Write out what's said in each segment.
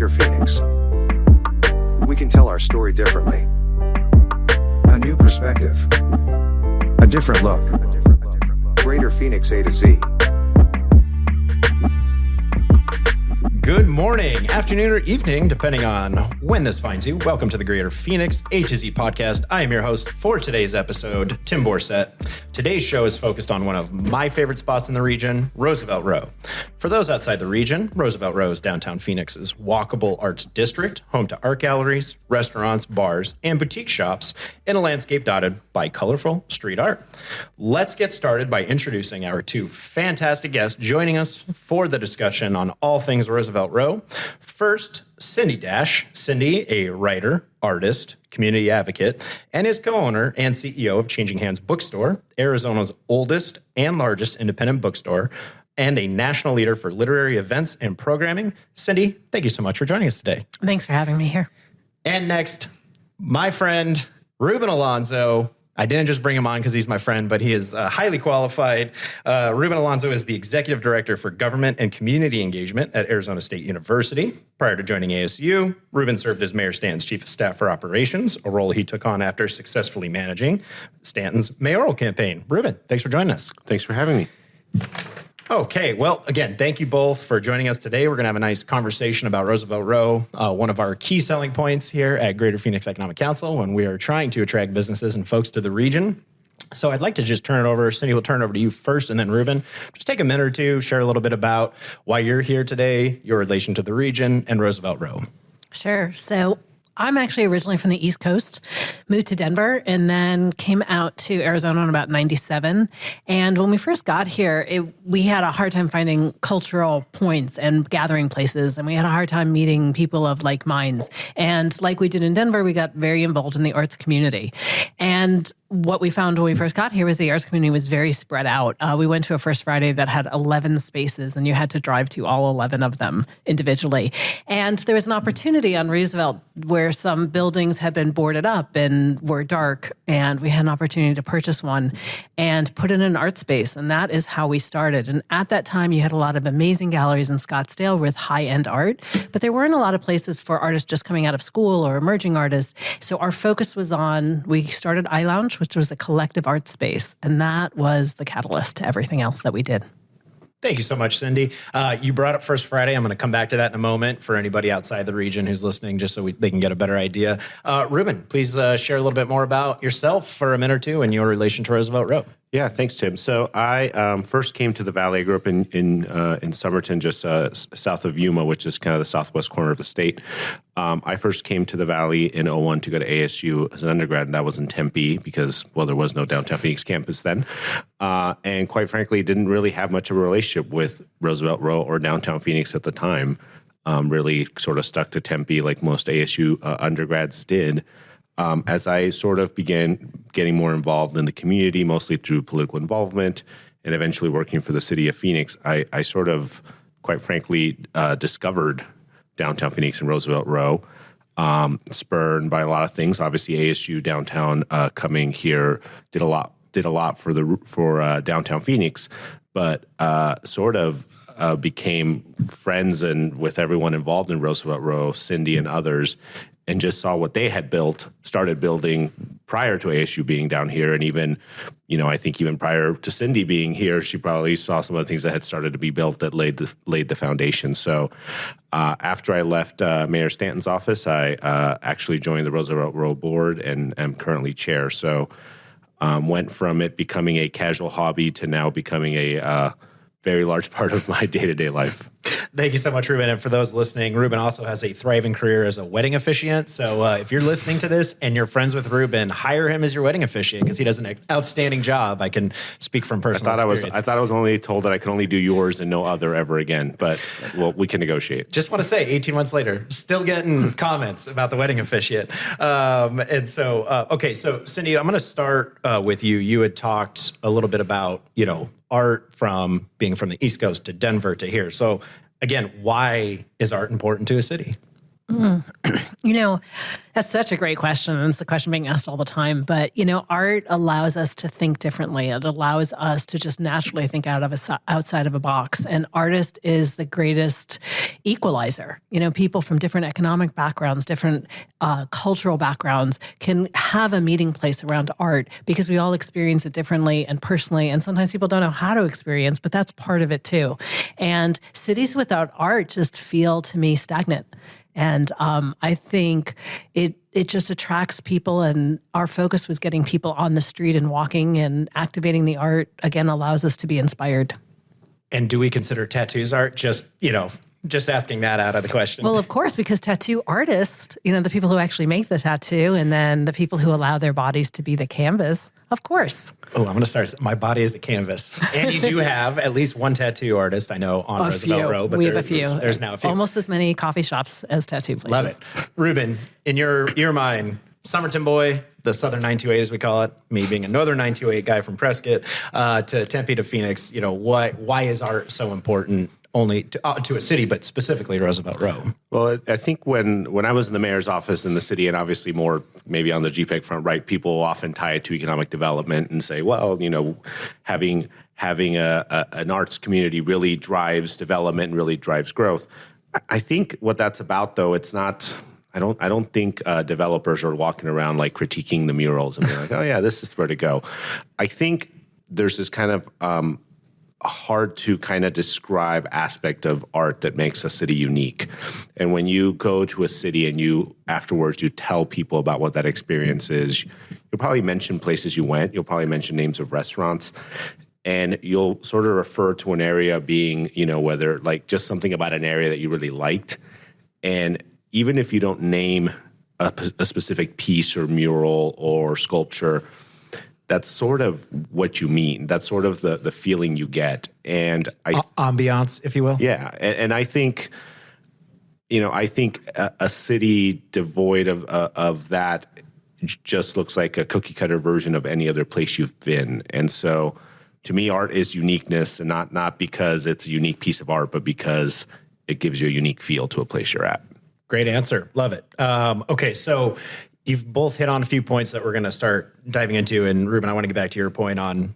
Greater Phoenix. We can tell our story differently. A new perspective. A different look. Greater Phoenix A to Z. Good morning, afternoon, or evening, depending on when this finds you. Welcome to the Greater Phoenix A to Z podcast. I am your host for today's episode, Tim Bourcet. Today's show is focused on one of my favorite spots in the region, Roosevelt Row. For those outside the region, Roosevelt Row is downtown Phoenix's walkable arts district, home to art galleries, restaurants, bars, and boutique shops in a landscape dotted by colorful street art. Let's get started by introducing our two fantastic guests joining us for the discussion on all things Roosevelt Row. First, Cindy Dash. Cindy, a writer, artist, community advocate, and is co-owner and CEO of Changing Hands Bookstore, Arizona's oldest and largest independent bookstore, and a national leader for literary events and programming. Cindy, thank you so much for joining us today. Thanks for having me here. And next, my friend, Ruben Alonzo. I didn't just bring him on because he's my friend, but he is highly qualified. Ruben Alonzo is the Executive Director for Government and Community Engagement at Arizona State University. Prior to joining ASU, Ruben served as Mayor Stanton's Chief of Staff for Operations, a role he took on after successfully managing Stanton's mayoral campaign. Ruben, thanks for joining us. Thanks for having me. Okay, well, again, thank you both for joining us today. We're going to have a nice conversation about Roosevelt Row, one of our key selling points here at Greater Phoenix Economic Council when we are trying to attract businesses and folks to the region. So I'd like to just turn it over. Cindy, we'll turn it over to you first, and then Ruben. Just take a minute or two, share a little bit about why you're here today, your relation to the region, and Roosevelt Row. Sure. So I'm actually originally from the East Coast, moved to Denver, and then came out to Arizona in about 97. And when we first got here, we had a hard time finding cultural points and gathering places, and we had a hard time meeting people of like minds. And like we did in Denver, we got very involved in the arts community. And what we found when we first got here was the arts community was very spread out. We went to a First Friday that had 11 spaces, and you had to drive to all 11 of them individually. And there was an opportunity on Roosevelt where some buildings had been boarded up and were dark, and we had an opportunity to purchase one and put it in an art space, and that is how we started. And at that time, you had a lot of amazing galleries in Scottsdale with high-end art, but there weren't a lot of places for artists just coming out of school or emerging artists. So our focus was on, we started iLounge, which was a collective art space, and that was the catalyst to everything else that we did. Thank you so much, Cindy. You brought up First Friday. I'm going to come back to that in a moment for anybody outside the region who's listening, just so they can get a better idea. Ruben, please share a little bit more about yourself for a minute or two and your relation to Roosevelt Row. Yeah, thanks, Tim. So I first came to the Valley. I grew up in Somerton, just south of Yuma, which is kind of the southwest corner of the state. I first came to the Valley in 2001 to go to ASU as an undergrad, and that was in Tempe because, well, there was no downtown Phoenix campus then. And quite frankly, didn't really have much of a relationship with Roosevelt Row or downtown Phoenix at the time. Really sort of stuck to Tempe like most ASU undergrads did. As I sort of began getting more involved in the community, mostly through political involvement, and eventually working for the city of Phoenix, I sort of, quite frankly, discovered downtown Phoenix and Roosevelt Row, spurred by a lot of things. Obviously, ASU downtown coming here did a lot for downtown Phoenix, but sort of became friends and with everyone involved in Roosevelt Row, Cindy and others, and just saw what they had started building prior to ASU being down here. And even, I think even prior to Cindy being here, she probably saw some of the things that had started to be built that laid the foundation. So after I left Mayor Stanton's office, I actually joined the Roosevelt Row board and am currently chair. So went from it becoming a casual hobby to now becoming a very large part of my day-to-day life. Thank you so much, Ruben. And for those listening, Ruben also has a thriving career as a wedding officiant. So if you're listening to this and you're friends with Ruben, hire him as your wedding officiant because he does an outstanding job. I can speak from personal experience. I thought I was only told that I could only do yours and no other ever again. But, well, we can negotiate. Just want to say, 18 months later, still getting comments about the wedding officiant. So Cindy, I'm going to start with you. You had talked a little bit about, art from being from the East Coast to Denver to here. So again, why is art important to a city? You know, that's such a great question. And it's a question being asked all the time. But, art allows us to think differently. It allows us to just naturally think outside of a box. And artist is the greatest equalizer. People from different economic backgrounds, different cultural backgrounds can have a meeting place around art because we all experience it differently and personally. And sometimes people don't know how to experience, but that's part of it too. And cities without art just feel, to me, stagnant. And I think it just attracts people, and our focus was getting people on the street and walking, and activating the art, again, allows us to be inspired. And do we consider tattoos art? Just asking that out of the question. Well, of course, because tattoo artists, the people who actually make the tattoo, and then the people who allow their bodies to be the canvas, of course. Oh, I'm going to start. My body is a canvas. And you do have at least one tattoo artist I know on Roosevelt Row. But we have a few. There's now a few. Almost as many coffee shops as tattoo places. Love it. Ruben, in your mind, Somerton boy, the Southern 928 as we call it, me being a Northern 928 guy from Prescott, to Tempe to Phoenix, why is art so important? Only to a city, but specifically Roosevelt Row. Well, I think when I was in the mayor's office in the city, and obviously more maybe on the GPEC front, right, people often tie it to economic development and say, well, having an arts community really drives development and really drives growth. I think what that's about, though, it's not. I don't think developers are walking around like critiquing the murals and being like, oh yeah, this is where to go. I think there's this kind of hard to kind of describe aspect of art that makes a city unique. And when you go to a city and you afterwards you tell people about what that experience is, you'll probably mention places you went, you'll probably mention names of restaurants, and you'll sort of refer to an area being, whether like just something about an area that you really liked. And even if you don't name a specific piece or mural or sculpture, that's sort of what you mean. That's sort of the feeling you get. And ambiance, if you will. Yeah. And I think, a city devoid of that just looks like a cookie cutter version of any other place you've been. And so to me, art is uniqueness, and not because it's a unique piece of art, but because it gives you a unique feel to a place you're at. Great answer. Love it. Okay. So you've both hit on a few points that we're going to start diving into. And Ruben, I want to get back to your point on,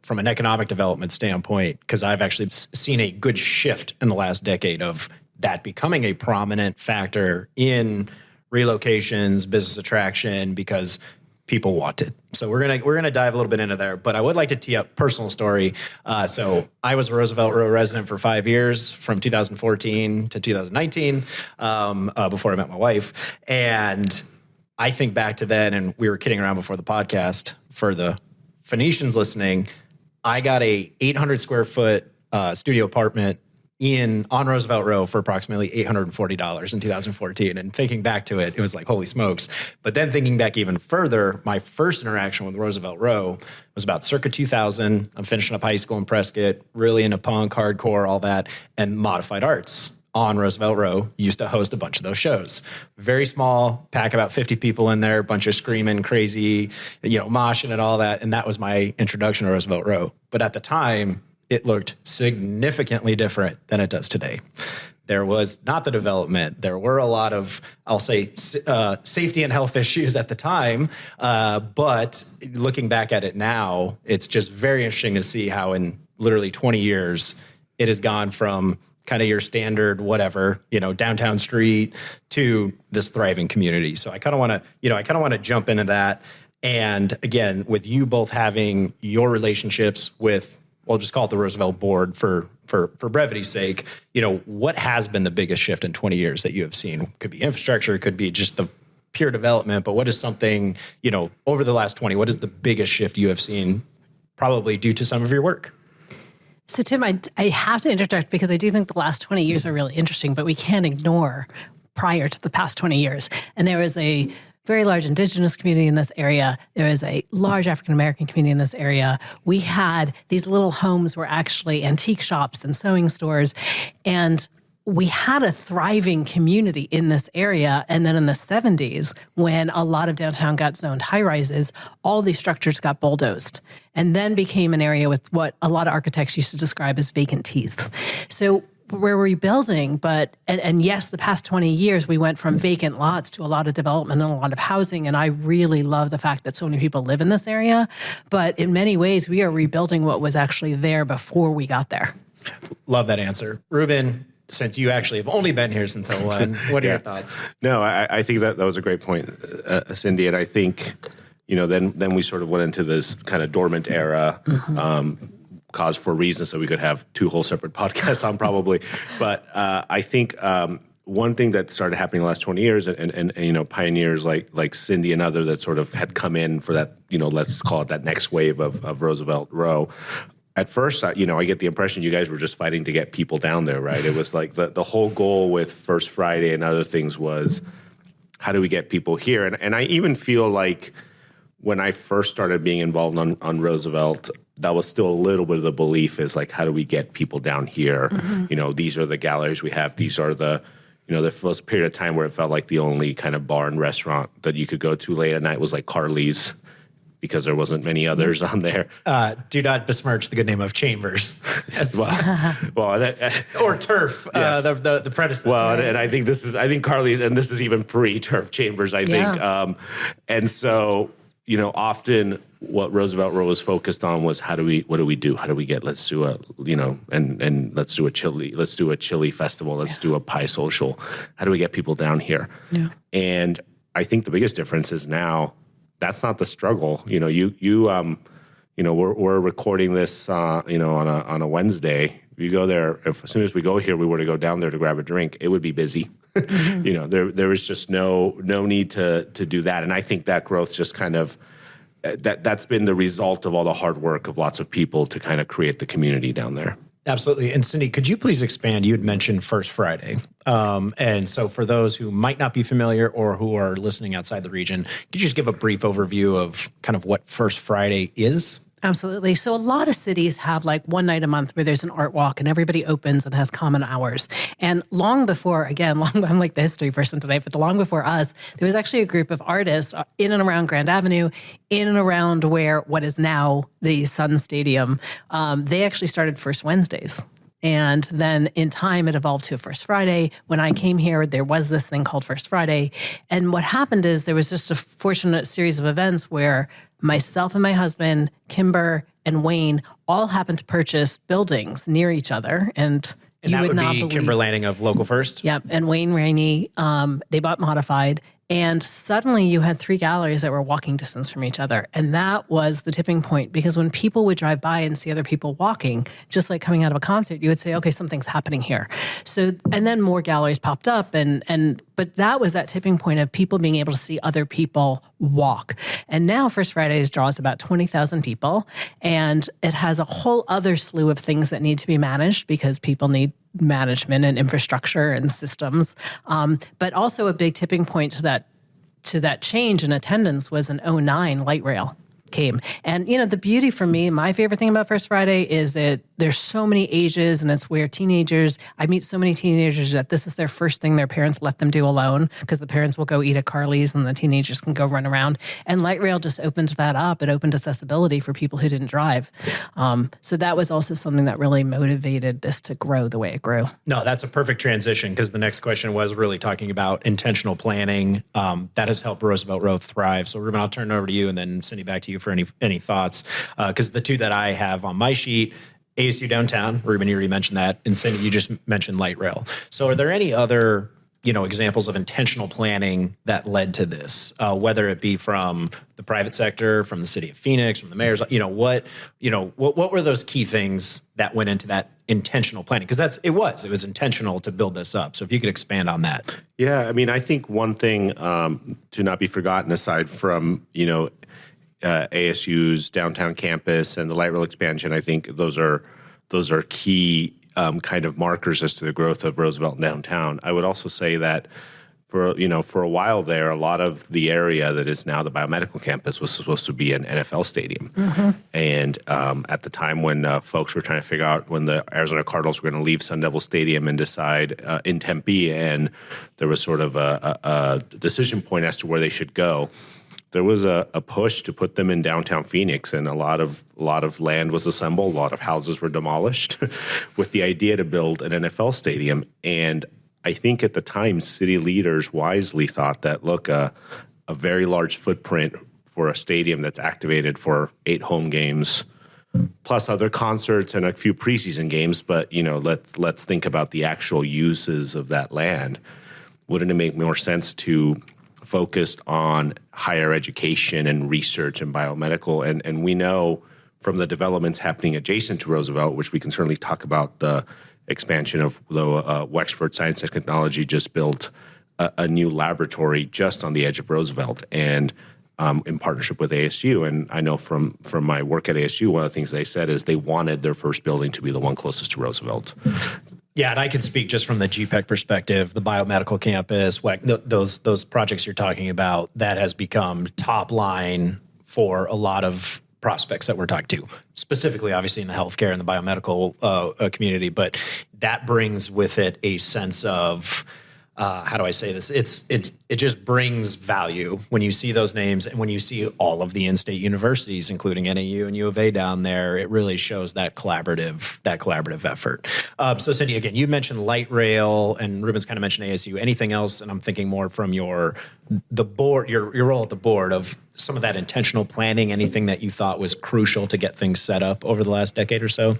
from an economic development standpoint, because I've actually seen a good shift in the last decade of that becoming a prominent factor in relocations, business attraction, because people want it. So we're gonna dive a little bit into there. But I would like to tee up personal story. So I was a Roosevelt Row resident for 5 years, from 2014 to 2019, before I met my wife. And I think back to then, and we were kidding around before the podcast, for the Phoenicians listening, I got a 800 square foot studio apartment on Roosevelt Row for approximately $840 in 2014. And thinking back to it, it was like, holy smokes. But then thinking back even further, my first interaction with Roosevelt Row was about circa 2000. I'm finishing up high school in Prescott, really into punk, hardcore, all that, and modified arts on Roosevelt Row used to host a bunch of those shows. Very small, pack about 50 people in there, a bunch of screaming, crazy, moshing and all that. And that was my introduction to Roosevelt Row. But at the time, it looked significantly different than it does today. There was not the development. There were a lot of, I'll say, safety and health issues at the time. But looking back at it now, it's just very interesting to see how in literally 20 years, it has gone from kind of your standard whatever, downtown street to this thriving community. So I kind of want to jump into that. And again, with you both having your relationships with, we'll just call it the Roosevelt board for brevity's sake, what has been the biggest shift in 20 years that you have seen? Could be infrastructure, it could be just the pure development, but what is something, over the last 20, what is the biggest shift you have seen, probably due to some of your work? So Tim, I have to interject because I do think the last 20 years are really interesting, but we can't ignore prior to the past 20 years. And there was a very large indigenous community in this area. There was a large African-American community in this area. We had these little homes were actually antique shops and sewing stores. And we had a thriving community in this area. And then in the 70s, when a lot of downtown got zoned high-rises, all these structures got bulldozed and then became an area with what a lot of architects used to describe as vacant teeth. So we're rebuilding, and yes, the past 20 years, we went from vacant lots to a lot of development and a lot of housing. And I really love the fact that so many people live in this area. But in many ways, we are rebuilding what was actually there before we got there. Love that answer. Ruben, since you actually have only been here since 01, what are your thoughts? No, I think that was a great point, Cindy. And I think, then we sort of went into this kind of dormant era, cause for reasons that we could have 2 whole separate podcasts on probably. But I think one thing that started happening the last 20 years and pioneers like Cindy and other that sort of had come in for that, let's call it that next wave of Roosevelt Row. At first, I get the impression you guys were just fighting to get people down there, right? It was like the whole goal with First Friday and other things was how do we get people here? And I even feel like when I first started being involved on Roosevelt, that was still a little bit of the belief is like, how do we get people down here? These are the galleries we have. These are there was a period of time where it felt like the only kind of bar and restaurant that you could go to late at night was like Carly's, because there wasn't many others on there. Do not besmirch the good name of Chambers. Or Turf, yes. The predecessor. Well, and I think Carly's, and this is even pre-Turf Chambers, I think. Yeah. And so, often what Roosevelt Row was focused on was what do we do? How do we let's do a chili festival. Let's do a pie social. How do we get people down here? Yeah. And I think the biggest difference is now, that's not the struggle. We're recording this, on a Wednesday. You go there, as soon as we go here, we were to go down there to grab a drink, it would be busy. There was just no need to do that. And I think that growth just kind of, that's been the result of all the hard work of lots of people to kind of create the community down there. Absolutely. And Cindy, could you please expand? You had mentioned First Friday. And so for those who might not be familiar or who are listening outside the region, could you just give a brief overview of kind of what First Friday is? Absolutely. So a lot of cities have like one night a month where there's an art walk and everybody opens and has common hours. And long before, I'm like the history person today, but long before us, there was actually a group of artists in and around Grand Avenue, in and around where what is now the Sun Stadium. They actually started First Wednesdays. And then in time, it evolved to a First Friday. When I came here, there was this thing called First Friday. And what happened is there was just a fortunate series of events where myself and my husband, Kimber and Wayne, all happened to purchase buildings near each other. And you that would not be believe. Kimber Lanning of Local First? Yep. And Wayne Rainey, they bought Modified. And suddenly you had 3 galleries that were walking distance from each other. And that was the tipping point, because when people would drive by and see other people walking, just like coming out of a concert, you would say, okay, something's happening here. So, and then more galleries popped up. But that was that tipping point of people being able to see other people walk. And now First Fridays draws about 20,000 people. And it has a whole other slew of things that need to be managed because people need management and infrastructure and systems. But also a big tipping point to that change in attendance was an 09 light rail came. And, the beauty for me, my favorite thing about First Friday is that there's so many ages, and it's where I meet so many teenagers that this is their first thing their parents let them do alone, because the parents will go eat at Carly's and the teenagers can go run around. And light rail just opened that up. It opened accessibility for people who didn't drive. So that was also something that really motivated this to grow the way it grew. No, that's a perfect transition, because the next question was really talking about intentional planning. That has helped Roosevelt Row thrive. So Ruben, I'll turn it over to you and then send it back to you for any thoughts. Because the two that I have on my sheet, ASU downtown, Ruben, you already mentioned that, and Cindy, you just mentioned light rail. So are there any other examples of intentional planning that led to this, whether it be from the private sector, from the city of Phoenix, from the mayors? What were those key things that went into that intentional planning? Because it was intentional to build this up. So if you could expand on that. Yeah, I think one thing to not be forgotten, aside from ASU's downtown campus and the light rail expansion, I think those are key kind of markers as to the growth of Roosevelt downtown. I would also say that for a while there, a lot of the area that is now the biomedical campus was supposed to be an NFL stadium. Mm-hmm. And at the time when folks were trying to figure out when the Arizona Cardinals were going to leave Sun Devil Stadium and decide in Tempe, and there was sort of a decision point as to where they should go. there was a push to put them in downtown Phoenix, and a lot of land was assembled, a lot of houses were demolished with the idea to build an NFL stadium. And I think at the time, city leaders wisely thought that, look, a very large footprint for a stadium that's activated for 8 home games, plus other concerts and a few preseason games. But, let's think about the actual uses of that land. Wouldn't it make more sense to focus on higher education and research and biomedical? And we know from the developments happening adjacent to Roosevelt, which we can certainly talk about, the expansion of the Wexford Science and Technology just built a new laboratory just on the edge of Roosevelt, and in partnership with ASU. And I know from my work at ASU, one of the things they said is they wanted their first building to be the one closest to Roosevelt. Yeah, and I can speak just from the GPEC perspective, the biomedical campus, those projects you're talking about, that has become top line for a lot of prospects that we're talking to, specifically, obviously, in the healthcare and the biomedical community. But that brings with it a sense of, how do I say this? It just brings value when you see those names, and when you see all of the in-state universities, including NAU and U of A down there. It really shows that collaborative effort. So Cindy, again, you mentioned light rail, and Ruben's kind of mentioned ASU. Anything else? And I'm thinking more from the board, your role at the board, of some of that intentional planning. Anything that you thought was crucial to get things set up over the last decade or so?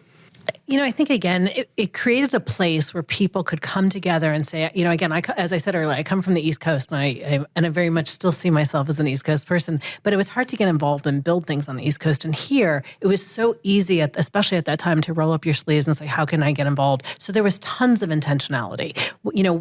I think, again, it created a place where people could come together and say, again, as I said earlier, I come from the East Coast, and I very much still see myself as an East Coast person, but it was hard to get involved and build things on the East Coast. And here, it was so easy, especially at that time, to roll up your sleeves and say, how can I get involved? So there was tons of intentionality.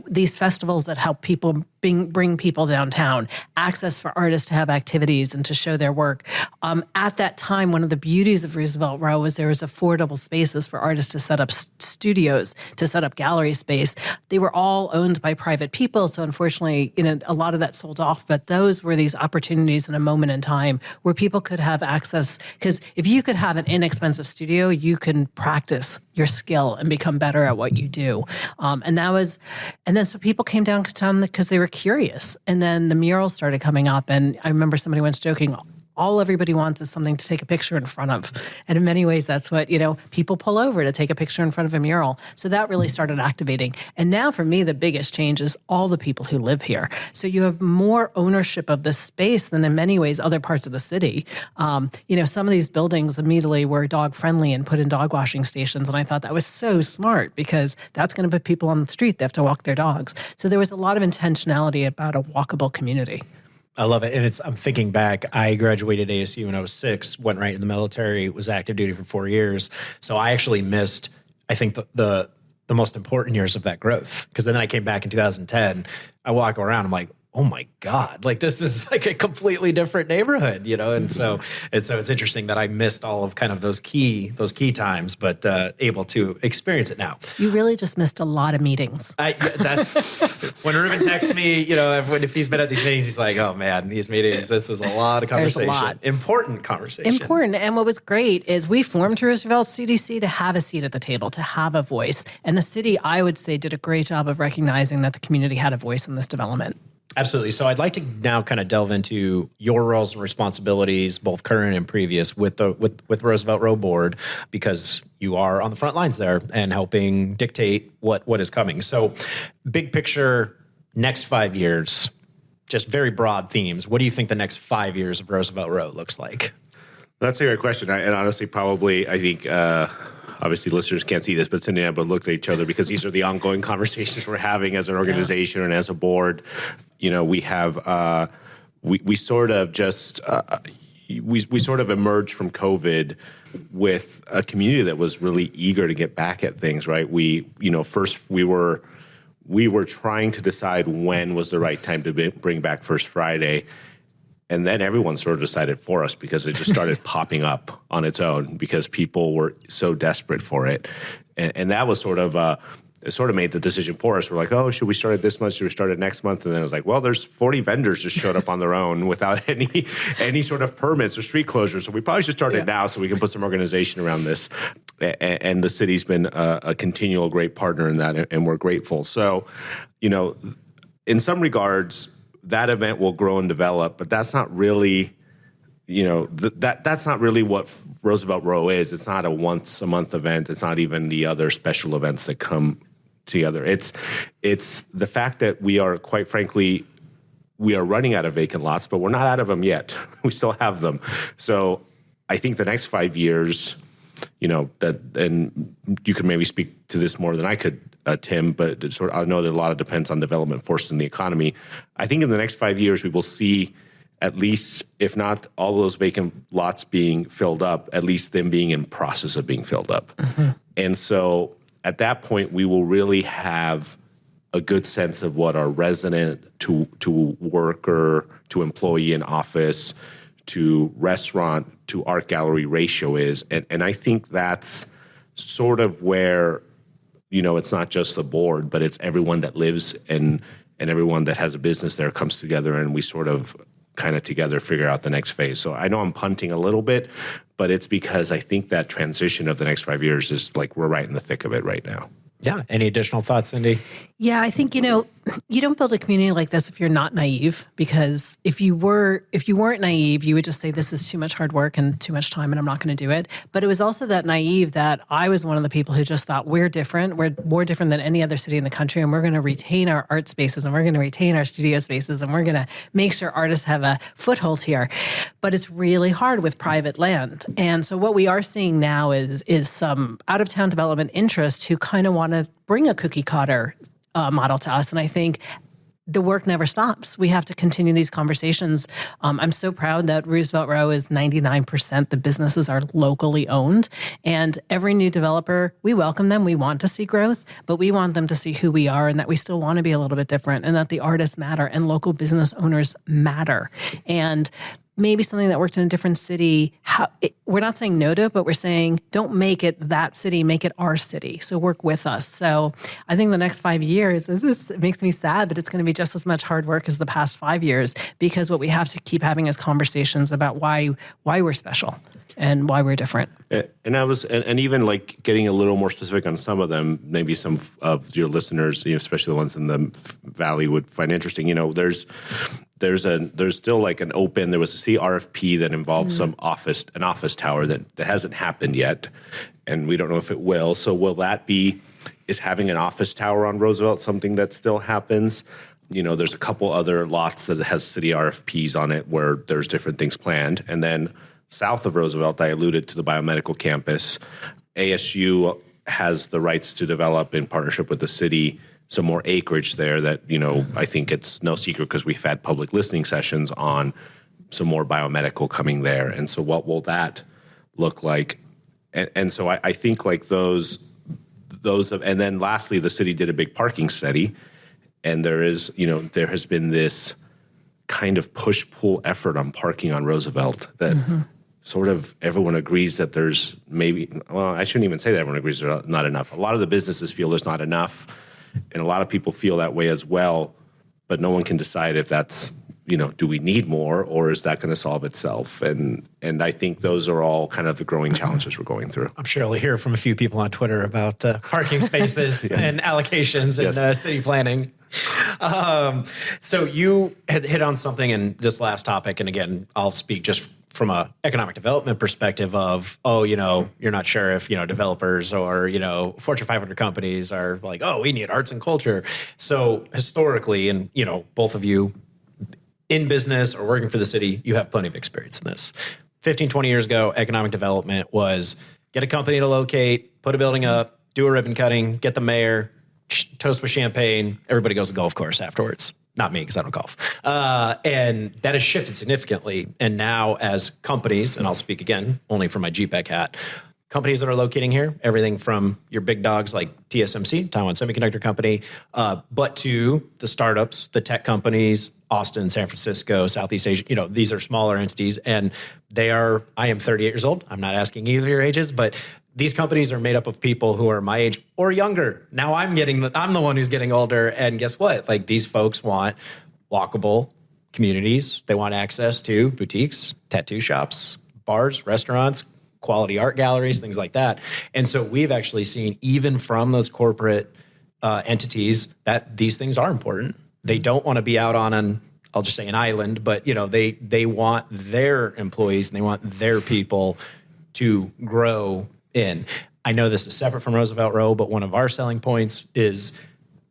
These festivals that help people bring people downtown, access for artists to have activities and to show their work. At that time, one of the beauties of Roosevelt Row was there was affordable spaces for artists to set up studios, to set up gallery space. They were all owned by private people, so unfortunately, a lot of that sold off. But those were these opportunities in a moment in time where people could have access. Because if you could have an inexpensive studio, you can practice your skill and become better at what you do. And then so people came downtown because they were curious. And then the murals started coming up, and I remember somebody once joking, all everybody wants is something to take a picture in front of. And in many ways, that's what, people pull over to take a picture in front of a mural. So that really started activating. And now for me, the biggest change is all the people who live here. So you have more ownership of this space than in many ways other parts of the city. Some of these buildings immediately were dog friendly and put in dog washing stations. And I thought that was so smart, because that's going to put people on the street. They have to walk their dogs. So there was a lot of intentionality about a walkable community. I love it. And I'm thinking back, I graduated ASU when I was 6, went right in the military, was active duty for 4 years. So I actually missed, I think, the most important years of that growth. Because then I came back in 2010, I walk around, I'm like, oh my God, like this is like a completely different neighborhood, And so it's interesting that I missed all of kind of those key times, but able to experience it now. You really just missed a lot of meetings. That's when Ruben texts me, if he's been at these meetings, he's like, oh man, these meetings, this is a lot of conversation. There's a lot. Important conversation. Important. And what was great is we formed Roosevelt CDC to have a seat at the table, to have a voice. And the city, I would say, did a great job of recognizing that the community had a voice in this development. Absolutely. So I'd like to now kind of delve into your roles and responsibilities, both current and previous, with Roosevelt Row Board, because you are on the front lines there and helping dictate what is coming. So big picture, next 5 years, just very broad themes. What do you think the next 5 years of Roosevelt Row looks like? That's a great question. And honestly, probably, I think, obviously listeners can't see this, but Cindy and I both looked at each other, because these are the ongoing conversations we're having as an organization and as a board. We have, we sort of just, we sort of emerged from COVID with a community that was really eager to get back at things, right? First we were trying to decide when was the right time to bring back First Friday. And then everyone sort of decided for us, because it just started popping up on its own because people were so desperate for it. And that was sort of, it sort of made the decision for us. We're like, oh, should we start it this month? Should we start it next month? And then it was like, well, there's 40 vendors just showed up on their own without any sort of permits or street closures. So we probably should start it now so we can put some organization around this. And the city's been a continual great partner in that, and we're grateful. So, in some regards, that event will grow and develop, but that's not really, that's not really what Roosevelt Row is. It's not a once a month event. It's not even the other special events that come together. It's the fact that we are, quite frankly, we are running out of vacant lots, but we're not out of them yet. We still have them. So I think the next 5 years, and you could maybe speak to this more than I could, Tim, but I know that a lot of depends on development forces in the economy. I think in the next 5 years, we will see at least, if not all those vacant lots being filled up, at least them being in process of being filled up. Mm-hmm. And so at that point, we will really have a good sense of what our resident to worker to employee in office to restaurant to art gallery ratio is. And I think that's sort of where, it's not just the board, but it's everyone that lives and everyone that has a business there comes together, and we sort of kind of together figure out the next phase. So I know I'm punting a little bit, but it's because I think that transition of the next 5 years is like we're right in the thick of it right now. Yeah. Any additional thoughts, Cindy? Yeah, I think, you don't build a community like this if you're not naive, because if you weren't naive, you would just say this is too much hard work and too much time and I'm not going to do it. But it was also that naive that I was one of the people who just thought we're different. We're more different than any other city in the country, and we're going to retain our art spaces and we're going to retain our studio spaces and we're going to make sure artists have a foothold here. But it's really hard with private land. And so what we are seeing now is some out-of-town development interests who kind of want to bring a cookie cutter model to us. And I think the work never stops. We have to continue these conversations. I'm so proud that Roosevelt Row is 99%. The businesses are locally owned. And every new developer, we welcome them. We want to see growth, but we want them to see who we are and that we still want to be a little bit different and that the artists matter and local business owners matter. And maybe something that worked in a different city, we're not saying no to it, but we're saying don't make it that city, make it our city. So work with us. So I think the next 5 years, it makes me sad that it's going to be just as much hard work as the past 5 years, because what we have to keep having is conversations about why we're special and why we're different. And even like getting a little more specific on some of them, maybe some of your listeners, especially the ones in the Valley, would find interesting. There's still like there was a city RFP that involved an office tower that hasn't happened yet, and we don't know if it will. So is having an office tower on Roosevelt something that still happens? There's a couple other lots that has city RFPs on it where there's different things planned. And then south of Roosevelt, I alluded to the biomedical campus. ASU has the rights to develop in partnership with the city some more acreage there that, I think it's no secret because we've had public listening sessions on some more biomedical coming there. And so what will that look like? And so I think like those, and then lastly, the city did a big parking study, and there has been this kind of push-pull effort on parking on Roosevelt that sort of everyone agrees that there's I shouldn't even say that everyone agrees there's not enough. A lot of the businesses feel there's not enough, and a lot of people feel that way as well, but no one can decide if that's, do we need more, or is that going to solve itself? And I think those are all kind of the growing challenges we're going through. I'm sure I'll hear from a few people on Twitter about parking spaces and allocations and city planning. So you had hit on something in this last topic, and again, I'll speak just from a economic development perspective of, you're not sure if, developers or, Fortune 500 companies are like, we need arts and culture. So historically, and, both of you in business or working for the city, you have plenty of experience in this. 15, 20 years ago, economic development was get a company to locate, put a building up, do a ribbon cutting, get the mayor, toast with champagne, everybody goes to the golf course afterwards. Not me, because I don't golf. And that has shifted significantly. And now as companies, and I'll speak again only from my GPEC hat, companies that are locating here, everything from your big dogs like TSMC, Taiwan Semiconductor Company, but to the startups, the tech companies, Austin, San Francisco, Southeast Asia, these are smaller entities. And I am 38 years old. I'm not asking either of your ages, but these companies are made up of people who are my age or younger. Now I'm the one who's getting older. And guess what? Like, these folks want walkable communities. They want access to boutiques, tattoo shops, bars, restaurants, quality art galleries, things like that. And so we've actually seen, even from those corporate entities, that these things are important. They don't want to be out on I'll just say an island, but they want their employees and they want their people to grow in. I know this is separate from Roosevelt Row, but one of our selling points is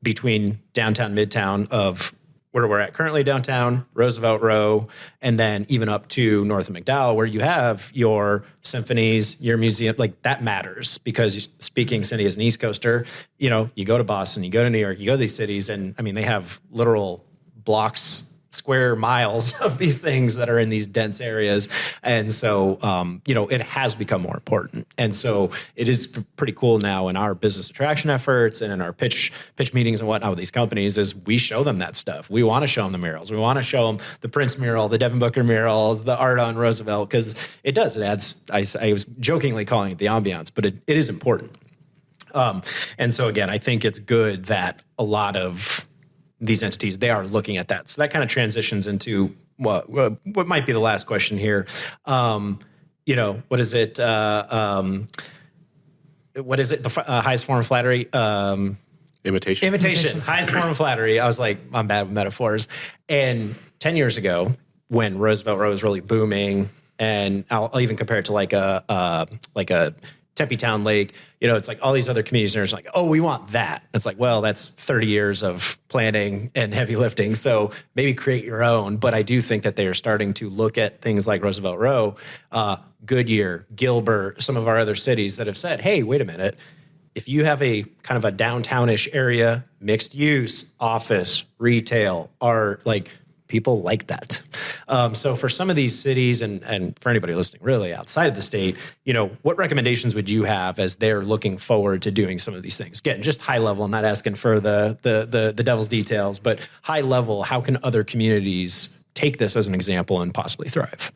between downtown, midtown of where we're at currently downtown, Roosevelt Row, and then even up to north of McDowell, where you have your symphonies, your museum, like that matters because speaking, Cindy, as an East Coaster, you go to Boston, you go to New York, you go to these cities, and I mean, they have literal blocks, square miles of these things that are in these dense areas. And so, it has become more important. And so it is pretty cool now in our business attraction efforts and in our pitch meetings and whatnot with these companies is we show them that stuff. We want to show them the murals. We want to show them the Prince mural, the Devin Booker murals, the art on Roosevelt, because it does. It adds, I was jokingly calling it the ambiance, but it is important. And so again, I think it's good that a lot of these entities, they are looking at that. So that kind of transitions into what might be the last question here. What is it? What is it? The highest form of flattery? Imitation. Highest form of flattery. I was like, I'm bad with metaphors. And 10 years ago, when Roosevelt Row was really booming, and I'll even compare it to like a Tempe Town Lake, it's like all these other communities are like, oh, we want that. It's like, well, that's 30 years of planning and heavy lifting. So maybe create your own. But I do think that they are starting to look at things like Roosevelt Row, Goodyear, Gilbert, some of our other cities that have said, hey, wait a minute. If you have a kind of a downtownish area, mixed use, office, retail, art, like people like that. So for some of these cities and for anybody listening really outside of the state, what recommendations would you have as they're looking forward to doing some of these things? Again, just high level, I'm not asking for the devil's details, but high level, how can other communities take this as an example and possibly thrive?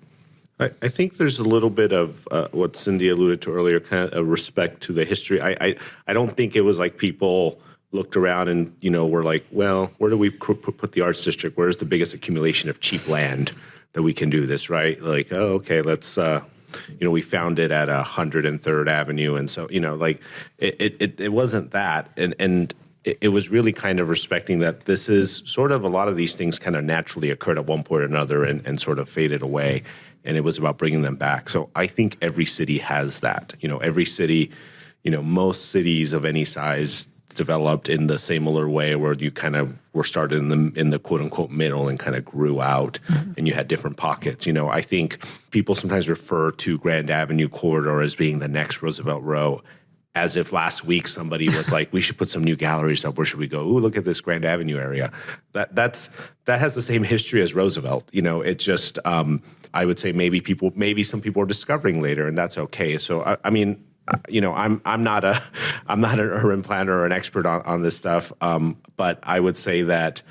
I think there's a little bit of what Cindy alluded to earlier, kind of a respect to the history. I don't think it was like people looked around and, were like, well, where do we put the arts district? Where's the biggest accumulation of cheap land that we can do this, right? Like, oh, okay, let's, we found it at 103rd Avenue. And so, it wasn't that. And it was really kind of respecting that this is sort of a lot of these things kind of naturally occurred at one point or another and sort of faded away. And it was about bringing them back. So I think every city has that. Every city, most cities of any size developed in the similar way where you kind of were started in the quote unquote middle and kind of grew out and you had different pockets. I think people sometimes refer to Grand Avenue corridor as being the next Roosevelt Row, as if last week somebody was like, we should put some new galleries up. Where should we go? Ooh, look at this Grand Avenue area. That has the same history as Roosevelt. It just, I would say maybe some people are discovering later, and that's okay. So I'm not an urban planner or an expert on this stuff, but I would say that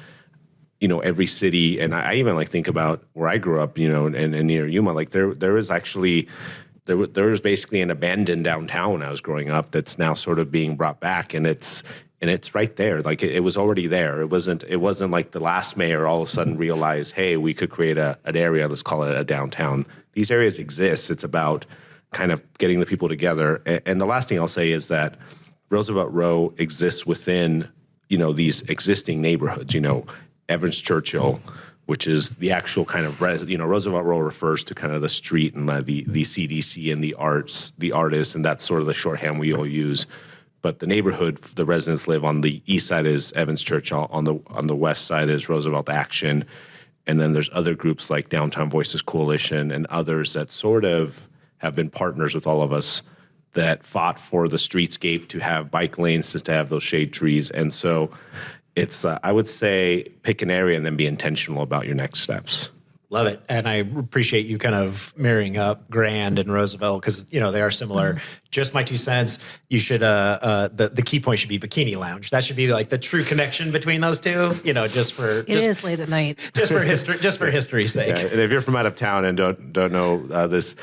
every city, and I even think about where I grew up, and near Yuma, like there is actually there was basically an abandoned downtown when I was growing up that's now sort of being brought back, and it's right there. Like it was already there. It wasn't like the last mayor all of a sudden realized, hey, we could create an area, let's call it a downtown. These areas exist. It's about kind of getting the people together. And the last thing I'll say is that Roosevelt Row exists within, these existing neighborhoods, Evans Churchill, which is the actual kind of, Roosevelt Row refers to kind of the street and the CDC and the artists, and that's sort of the shorthand we all use. But the neighborhood, the residents live on the east side is Evans Churchill, on the west side is Roosevelt Action, and then there's other groups like Downtown Voices Coalition and others that sort of have been partners with all of us that fought for the streetscape to have bike lanes, to have those shade trees. And so it's, I would say, pick an area and then be intentional about your next steps. Love it. And I appreciate you kind of marrying up Grand and Roosevelt because, they are similar. Just my 2 cents. You should, the key point should be Bikini Lounge. That should be like the true connection between those two, just for. It is late at night. Just for history's sake. Yeah, and if you're from out of town and don't know this,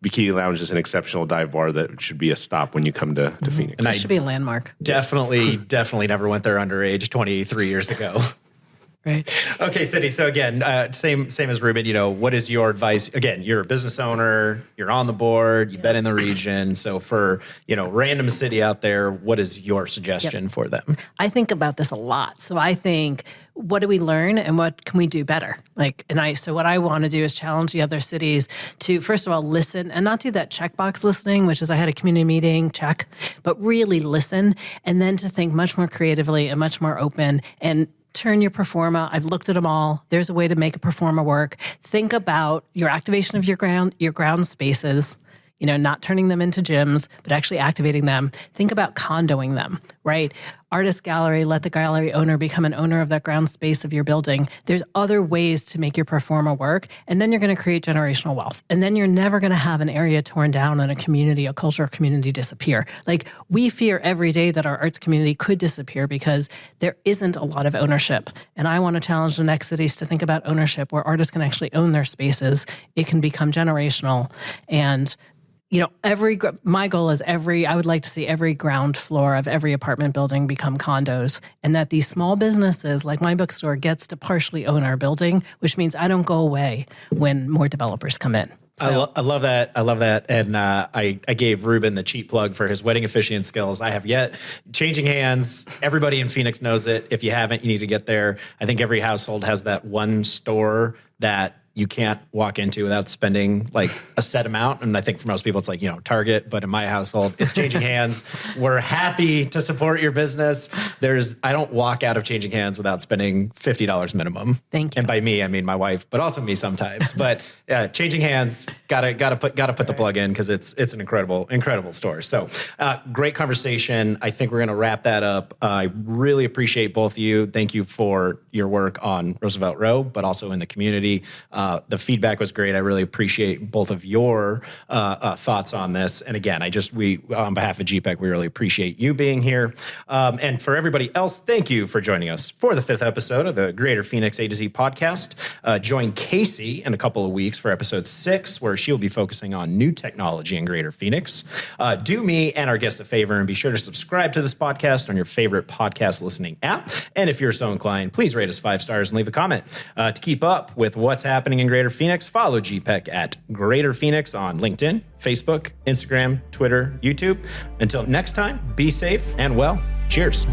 Bikini Lounge is an exceptional dive bar that should be a stop when you come to Phoenix. And that should be a landmark. Definitely never went there underage 23 years ago. Right. Okay, Cindy. So again, same as Ruben. What is your advice? Again, you're a business owner. You're on the board. You've been in the region. So for random city out there, what is your suggestion for them? I think about this a lot. So I think, what do we learn and what can we do better? So what I want to do is challenge the other cities to, first of all, listen and not do that checkbox listening, which is I had a community meeting, check, but really listen, and then to think much more creatively and much more open and turn your performa. I've looked at them all. There's a way to make a performa work. Think about your activation of your ground spaces, not turning them into gyms, but actually activating them. Think about condoing them, right? Artist gallery, let the gallery owner become an owner of that ground space of your building. There's other ways to make your performa work, and then you're going to create generational wealth. And then you're never going to have an area torn down and a cultural community disappear. We fear every day that our arts community could disappear because there isn't a lot of ownership. And I want to challenge the next cities to think about ownership where artists can actually own their spaces. It can become generational. And my goal is I would like to see every ground floor of every apartment building become condos, and that these small businesses like my bookstore gets to partially own our building, which means I don't go away when more developers come in. So. I love that. And I gave Ruben the cheap plug for his wedding officiant skills. I have yet. Changing hands. Everybody in Phoenix knows it. If you haven't, you need to get there. I think every household has that one store that you can't walk into without spending a set amount. And I think for most people, it's Target. But in my household, it's Changing Hands. We're happy to support your business. I don't walk out of Changing Hands without spending $50 minimum. Thank you. And by me, I mean my wife, but also me sometimes. But yeah, Changing Hands, gotta put the plug in because it's an incredible store. So great conversation. I think we're gonna wrap that up. I really appreciate both of you. Thank you for your work on Roosevelt Row, but also in the community. The feedback was great. I really appreciate both of your thoughts on this. And again, we on behalf of GPEC, we really appreciate you being here. And for everybody else, thank you for joining us for the 5th episode of the Greater Phoenix A to Z podcast. Join Casey in a couple of weeks for episode 6, where she'll be focusing on new technology in Greater Phoenix. Do me and our guest a favor and be sure to subscribe to this podcast on your favorite podcast listening app. And if you're so inclined, please rate us 5 stars and leave a comment. To keep up with what's happening in Greater Phoenix, follow GPEC at Greater Phoenix on LinkedIn, Facebook, Instagram, Twitter, YouTube. Until next time, be safe and cheers.